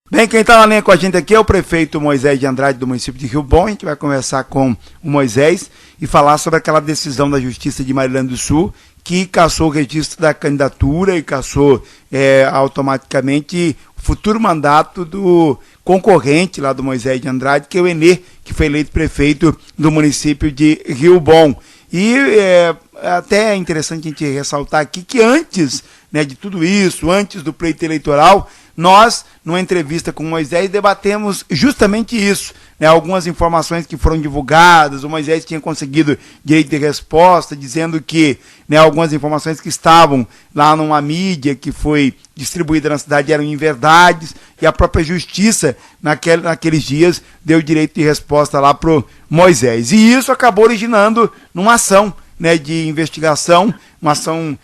Bem, quem está na linha com a gente aqui é o prefeito Moisés de Andrade, do município de Rio Bom. A gente vai conversar com o Moisés e falar sobre aquela decisão da Justiça de Marilândia do Sul que cassou o registro da candidatura e cassou automaticamente o futuro mandato do concorrente lá do Moisés de Andrade, que é o Enê, que foi eleito prefeito do município de Rio Bom. E até é interessante a gente ressaltar aqui que antes, de tudo isso, antes do pleito eleitoral, nós, numa entrevista com o Moisés, debatemos justamente isso, algumas informações que foram divulgadas. O Moisés tinha conseguido direito de resposta, dizendo que algumas informações que estavam lá numa mídia que foi distribuída na cidade eram inverdades, e a própria justiça, naqueles dias, deu direito de resposta lá para o Moisés. E isso acabou originando numa ação de investigação, uma ação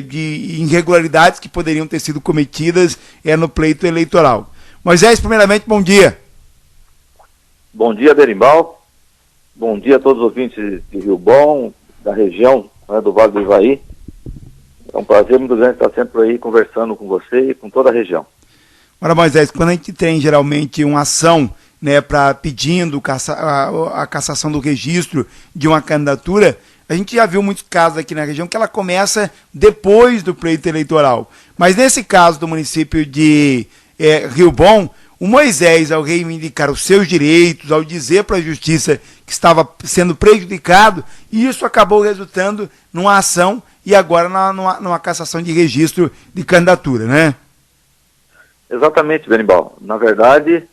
de irregularidades que poderiam ter sido cometidas no pleito eleitoral. Moisés, primeiramente, bom dia. Bom dia, Berimbau. Bom dia a todos os ouvintes de Rio Bom, da região do Vale do Ivaí. É um prazer muito grande estar sempre aí conversando com você e com toda a região. Ora, Moisés, quando a gente tem geralmente uma ação pedindo a cassação do registro de uma candidatura, a gente já viu muitos casos aqui na região que ela começa depois do pleito eleitoral. Mas nesse caso do município de Rio Bom, o Moisés, ao reivindicar os seus direitos, ao dizer para a justiça que estava sendo prejudicado, isso acabou resultando numa ação e agora numa cassação de registro de candidatura, né? Exatamente, Benimbal. Na verdade,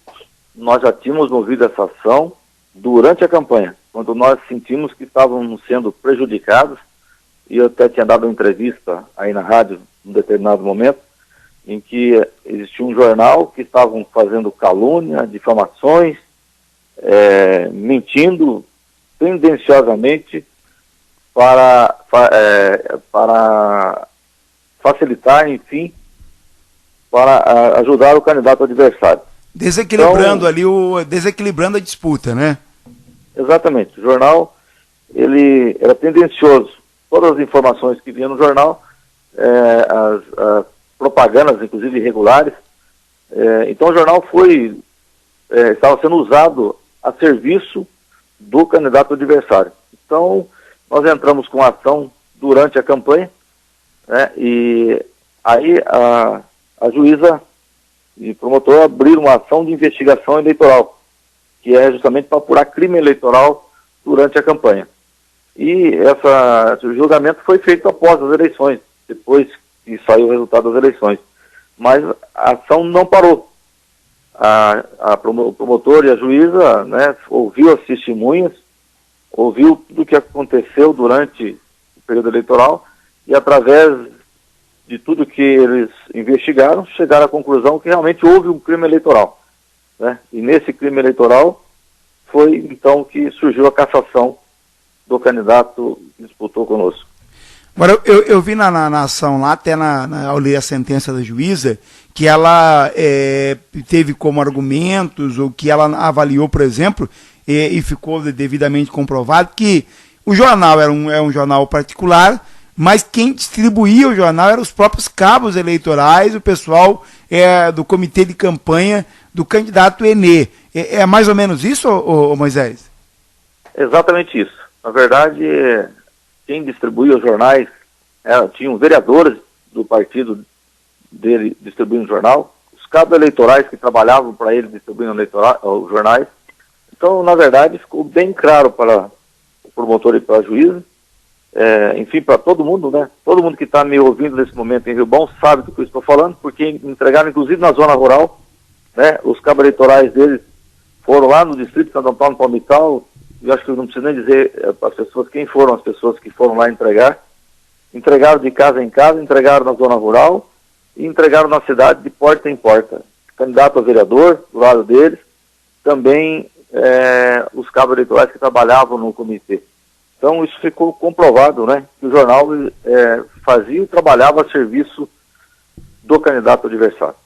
nós já tínhamos movido essa ação durante a campanha, quando nós sentimos que estávamos sendo prejudicados, e eu até tinha dado uma entrevista aí na rádio, num determinado momento, em que existia um jornal que estavam fazendo calúnia, difamações, mentindo tendenciosamente para facilitar, enfim, para ajudar o candidato adversário. Desequilibrando então, desequilibrando a disputa, né? Exatamente. O jornal, ele era tendencioso. Todas as informações que vinham no jornal, as propagandas, inclusive irregulares. Então o jornal estava sendo usado a serviço do candidato adversário. Então nós entramos com a ação durante a campanha, e aí a juíza e o promotor abriram uma ação de investigação eleitoral, que é justamente para apurar crime eleitoral durante a campanha. E esse julgamento foi feito após as eleições, depois que saiu o resultado das eleições. Mas a ação não parou. O promotor e a juíza ouviu as testemunhas, ouviu tudo o que aconteceu durante o período eleitoral, e através de tudo que eles investigaram, chegaram à conclusão que realmente houve um crime eleitoral. E nesse crime eleitoral foi então que surgiu a cassação do candidato que disputou conosco. Agora, eu vi na ação lá, até ao ler a sentença da juíza, que ela teve como argumentos, ou que ela avaliou, por exemplo, e ficou devidamente comprovado, que o jornal era um jornal particular, mas quem distribuía o jornal eram os próprios cabos eleitorais, o pessoal do comitê de campanha do candidato Enê. É mais ou menos isso, Moisés? Exatamente isso. Na verdade, quem distribuía os jornais tinham vereadores do partido dele distribuindo o jornal, os cabos eleitorais que trabalhavam para ele distribuindo os jornais. Então, na verdade, ficou bem claro para o promotor e para a juíza, enfim, para todo mundo, Todo mundo que está me ouvindo nesse momento em Rio Bom sabe do que eu estou falando, porque entregaram, inclusive na zona rural, os cabos eleitorais deles foram lá no distrito de Santo Antônio Palmital. Eu acho que eu não preciso nem dizer para as pessoas quem foram as pessoas que foram lá entregar. Entregaram de casa em casa, entregaram na zona rural e entregaram na cidade de porta em porta. Candidato a vereador, do lado deles, também os cabos eleitorais que trabalhavam no comitê. Então isso ficou comprovado, que o jornal fazia e trabalhava a serviço do candidato adversário.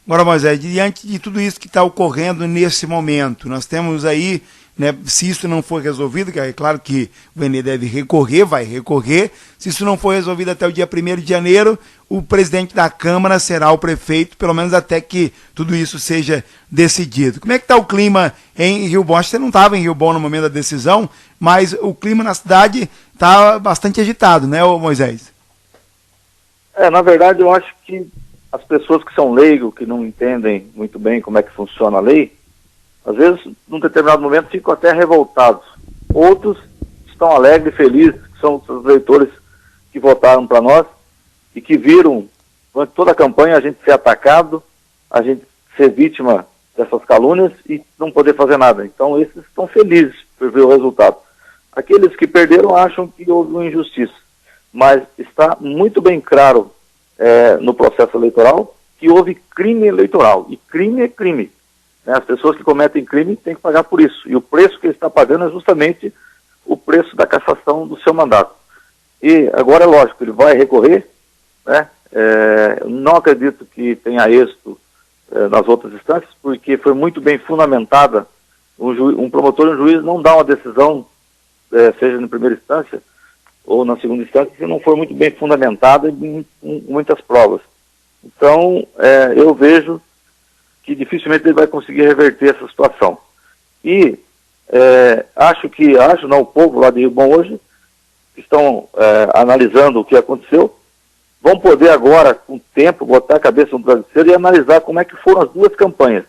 Agora, Moisés, diante de tudo isso que está ocorrendo nesse momento, nós temos aí né? Se isso não for resolvido, que é claro que o Enê deve recorrer, vai recorrer, se isso não for resolvido até o dia 1º de janeiro, o presidente da Câmara será o prefeito, pelo menos até que tudo isso seja decidido. Como é que está o clima em Rio Bom? Acho que você não estava em Rio Bom no momento da decisão, mas o clima na cidade está bastante agitado, né, Moisés? Na verdade, eu acho que as pessoas que são leigos, que não entendem muito bem como é que funciona a lei, às vezes, num determinado momento, ficam até revoltados. Outros estão alegres e felizes, que são os eleitores que votaram para nós e que viram, durante toda a campanha, a gente ser atacado, a gente ser vítima dessas calúnias e não poder fazer nada. Então, esses estão felizes por ver o resultado. Aqueles que perderam acham que houve uma injustiça. Mas está muito bem claro no processo eleitoral que houve crime eleitoral. E crime é crime. As pessoas que cometem crime têm que pagar por isso. E o preço que ele está pagando é justamente o preço da cassação do seu mandato. E agora é lógico, ele vai recorrer, né? Não acredito que tenha êxito nas outras instâncias, porque foi muito bem fundamentada. Um promotor e um juiz não dá uma decisão, seja na primeira instância ou na segunda instância, se não for muito bem fundamentada em muitas provas. Então, eu vejo que dificilmente ele vai conseguir reverter essa situação. E o povo lá de Rio Bom hoje, que estão analisando o que aconteceu, vão poder agora, com o tempo, botar a cabeça no travesseiro e analisar como é que foram as duas campanhas.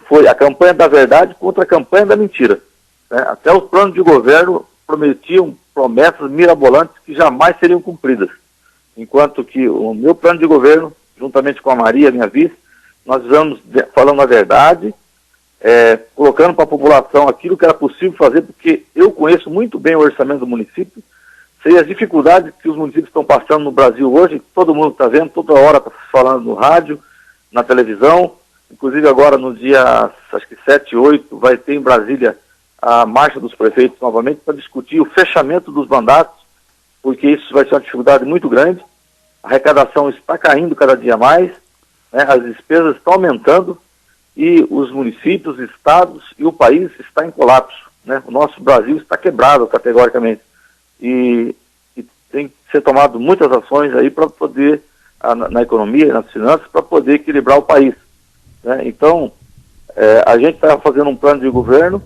Foi a campanha da verdade contra a campanha da mentira. Até os planos de governo prometiam promessas mirabolantes que jamais seriam cumpridas. Enquanto que o meu plano de governo, juntamente com a Maria, minha vice, nós vamos falando a verdade, colocando para a população aquilo que era possível fazer, porque eu conheço muito bem o orçamento do município, sei as dificuldades que os municípios estão passando no Brasil hoje, todo mundo está vendo, toda hora está falando no rádio, na televisão, inclusive agora no dia, acho que 7 e 8, vai ter em Brasília a marcha dos prefeitos novamente para discutir o fechamento dos mandatos, porque isso vai ser uma dificuldade muito grande, a arrecadação está caindo cada dia mais, as despesas estão aumentando e os municípios, estados e o país está em colapso. O nosso Brasil está quebrado categoricamente e tem que ser tomado muitas ações aí para poder, na economia, nas finanças, para poder equilibrar o país. Então, a gente está fazendo um plano de governo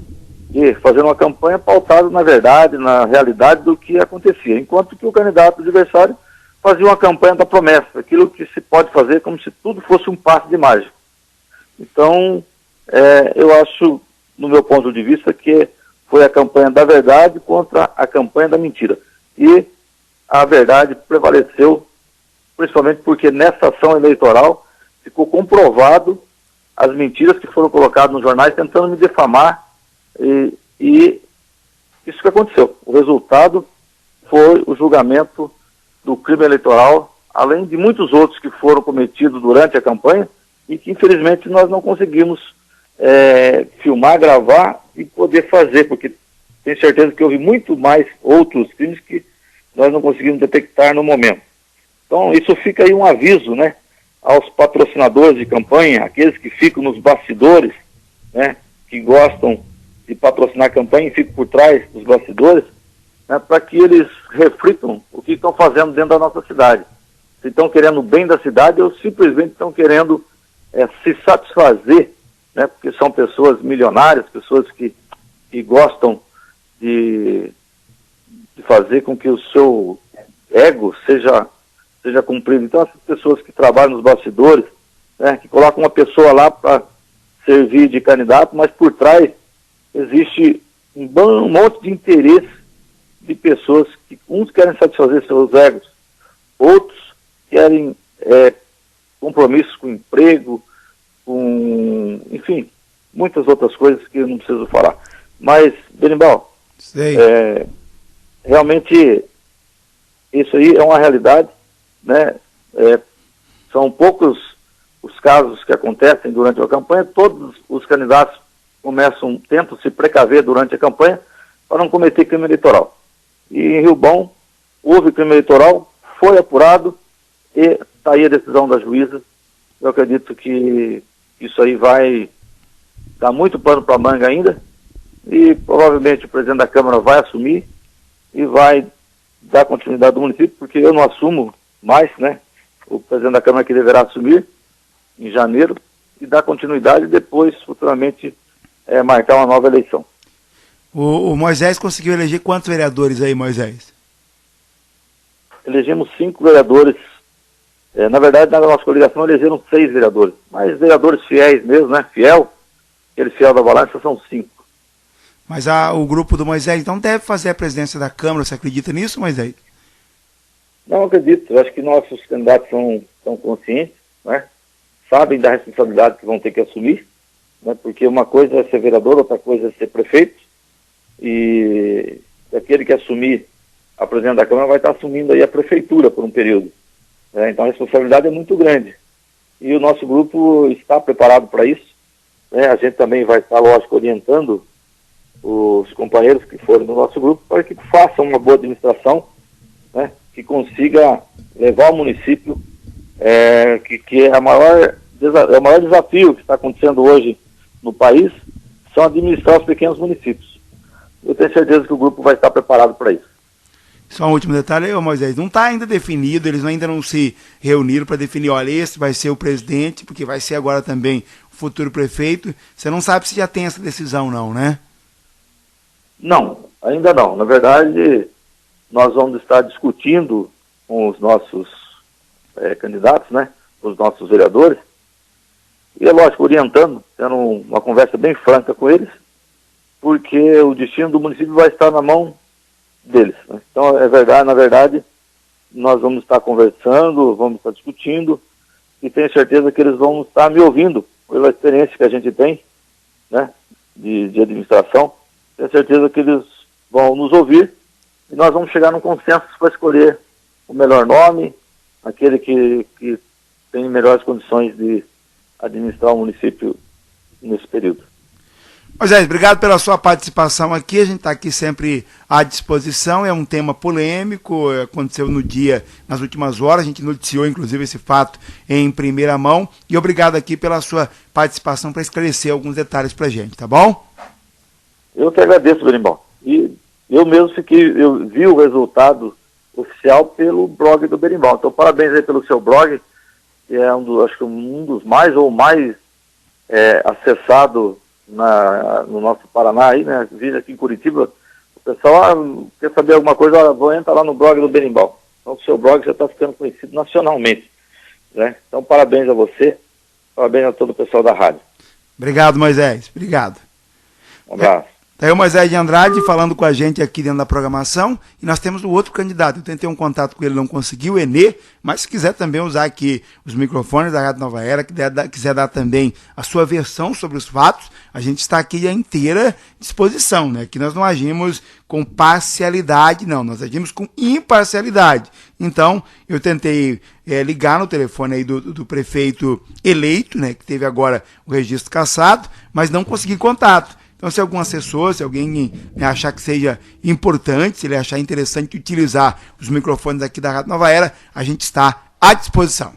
e fazendo uma campanha pautada na verdade, na realidade do que acontecia, enquanto que o candidato adversário fazia uma campanha da promessa, aquilo que se pode fazer como se tudo fosse um passe de mágica. Então, eu acho, no meu ponto de vista, que foi a campanha da verdade contra a campanha da mentira. E a verdade prevaleceu, principalmente porque nessa ação eleitoral ficou comprovado as mentiras que foram colocadas nos jornais tentando me defamar, e isso que aconteceu. O resultado foi o julgamento do crime eleitoral, além de muitos outros que foram cometidos durante a campanha e que infelizmente nós não conseguimos filmar, gravar e poder fazer, porque tenho certeza que houve muito mais outros crimes que nós não conseguimos detectar no momento. Então isso fica aí um aviso, aos patrocinadores de campanha, aqueles que ficam nos bastidores, que gostam de patrocinar a campanha e ficam por trás dos bastidores, para que eles reflitam o que estão fazendo dentro da nossa cidade. Se estão querendo o bem da cidade ou simplesmente estão querendo se satisfazer, porque são pessoas milionárias, pessoas que gostam de fazer com que o seu ego seja cumprido. Então essas pessoas que trabalham nos bastidores, que colocam uma pessoa lá para servir de candidato, mas por trás existe um monte de interesse de pessoas que uns querem satisfazer seus egos, outros querem compromissos com emprego, enfim, muitas outras coisas que eu não preciso falar. Mas, Berimbau, realmente isso aí é uma realidade, são poucos os casos que acontecem durante a campanha, todos os candidatos tentam se precaver durante a campanha para não cometer crime eleitoral. E em Rio Bom houve crime eleitoral, foi apurado e está aí a decisão da juíza. Eu acredito que isso aí vai dar muito pano para a manga ainda, e provavelmente o presidente da Câmara vai assumir e vai dar continuidade do município, porque eu não assumo mais, né? O presidente da Câmara que deverá assumir em janeiro e dar continuidade e depois, futuramente, marcar uma nova eleição. O Moisés conseguiu eleger quantos vereadores aí, Moisés? Elegemos 5 vereadores. Na verdade, na nossa coligação elegeram 6 vereadores, mas vereadores fiéis mesmo, né? Aquele fiel da balança são 5. Mas o grupo do Moisés então deve fazer a presidência da Câmara, você acredita nisso, Moisés? Não acredito, eu acho que nossos candidatos são conscientes, né? Sabem da responsabilidade que vão ter que assumir, né? Porque uma coisa é ser vereador, outra coisa é ser prefeito, e aquele que assumir a presidência da Câmara vai estar assumindo aí a prefeitura por um período. Então a responsabilidade é muito grande. E o nosso grupo está preparado para isso, né? A gente também vai estar, lógico, orientando os companheiros que forem do nosso grupo para que façam uma boa administração, né? Que consiga levar o município, que é o maior desafio que está acontecendo hoje no país, são administrar os pequenos municípios. Eu tenho certeza que o grupo vai estar preparado para isso. Só um último detalhe, Moisés, não está ainda definido, eles ainda não se reuniram para definir, olha, esse vai ser o presidente, porque vai ser agora também o futuro prefeito. Você não sabe se já tem essa decisão não, né? Não, ainda não. Na verdade, nós vamos estar discutindo com os nossos candidatos, né, os nossos vereadores, e é lógico, orientando, tendo uma conversa bem franca com eles, porque o destino do município vai estar na mão deles, né? Então, na verdade, nós vamos estar conversando, vamos estar discutindo, e tenho certeza que eles vão estar me ouvindo, pela experiência que a gente tem, né, de administração. Tenho certeza que eles vão nos ouvir e nós vamos chegar num consenso para escolher o melhor nome, aquele que tem melhores condições de administrar o município nesse período. Moisés, obrigado pela sua participação aqui, a gente está aqui sempre à disposição, é um tema polêmico, aconteceu nas últimas horas, a gente noticiou inclusive esse fato em primeira mão, e obrigado aqui pela sua participação para esclarecer alguns detalhes para a gente, tá bom? Eu que agradeço, Berimbau. E eu mesmo eu vi o resultado oficial pelo blog do Berimbau. Então, parabéns aí pelo seu blog, que é acho que um dos mais acessado no nosso Paraná aí, né? Vídeo aqui em Curitiba. O pessoal quer saber alguma coisa, vou entrar lá no blog do Berimbau. Então, o seu blog já está ficando conhecido nacionalmente, né? Então, parabéns a você, parabéns a todo o pessoal da rádio. Obrigado, Moisés. Obrigado. Um abraço. Tá aí o Moisés de Andrade falando com a gente aqui dentro da programação, e nós temos o outro candidato. Eu tentei um contato com ele, não consegui, o Enê, mas se quiser também usar aqui os microfones da Rádio Nova Era, quiser dar também a sua versão sobre os fatos, a gente está aqui à inteira disposição, né? Que nós não agimos com parcialidade, não, nós agimos com imparcialidade. Então, eu tentei ligar no telefone aí do prefeito eleito, né? Que teve agora o registro cassado, mas não consegui contato. Então, se algum assessor, se alguém achar que seja importante, se ele achar interessante utilizar os microfones aqui da Rádio Nova Era, a gente está à disposição.